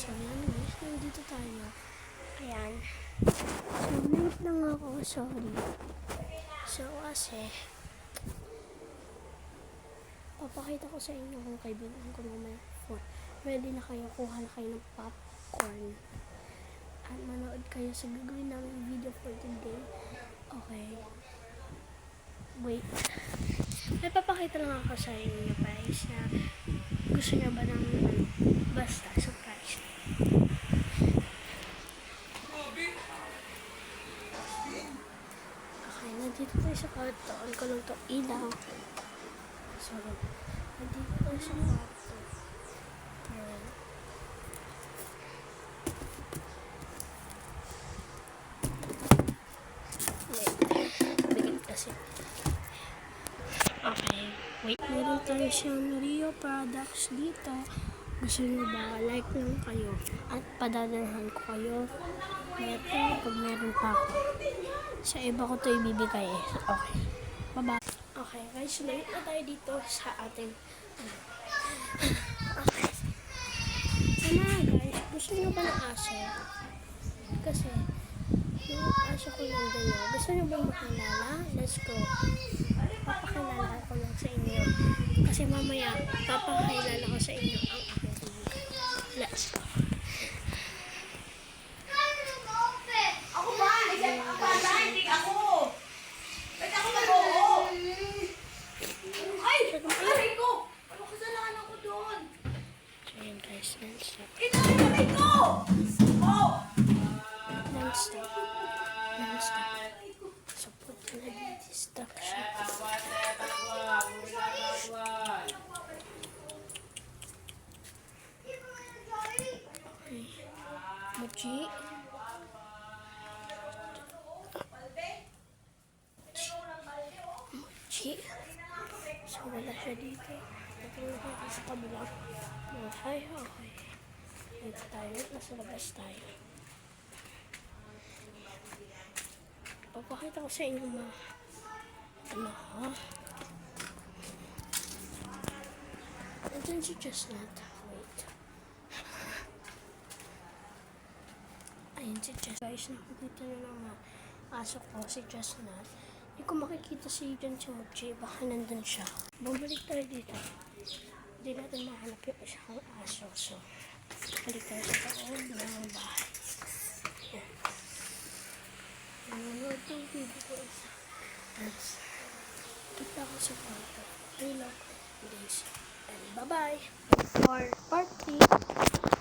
So, yan guys. Nandito tayo. Ayan. So, late lang ako. Sorry. So, kasi papakita ko sa inyo kung kaibigan ko mamaya food. Ready na kayo. Kuha na kayo ng popcorn. At manood kayo sa gagawin namin video for today. Okay. Wait. May papakita lang ako sa inyo guys na gusto niyo ba ng basta surprise. Okay, nandito tayo sa kwarto. On ko lang to ilaw. So, nandito tayo sa kwarto. Ayan. Wait. Kasi. Okay. Wait. Meron tayo siyang Rio products dito. Gusto nyo ba? Like lang kayo. At padadalhan ko kayo. Meron pag meron pa ako. Sa iba ko ito ibibigay eh. Okay. Bye-bye. Okay guys. Late na tayo dito sa ating okay. Sana guys. Gusto nyo ba ng aso? Kasi yung aso ko lang din. Gusto nyo ba makilala? Let's go. Papakilala ko lang sa inyo. Kasi mamaya, papakilala ko sa inyo ang aking kaibigan. Let's go. Ako ba? Hindi ako. Ba't ako mag-oo? Ay! Aray ko! Ano kasalanan ko doon? So yun guys, non-stop. Ito ang aray ko! Oh! Non-stop. Non-stop. So put na distraction. Okay. Mochi. Mochi. So wala siya dito. Natulog ako sa kabila. Okay, okay. Dito tayo. Nasa labas tayo. Papakita ko sa inyo mga ano ha. Andun si Chestnut. Wait. Ayun si Chestnut. Guys, nakikita nyo ng mga aso ko, si Chestnut. Hindi ko makikita si Mochi. Baka nandun siya. Bumalik tayo dito. Hindi natin mahanap yung isang aso. So, balik tayo sa loob ng bahay. Yan. Nanonood ng video ko isa. Kita ko sa kwarto. Hello, guys. And bye-bye for part 3.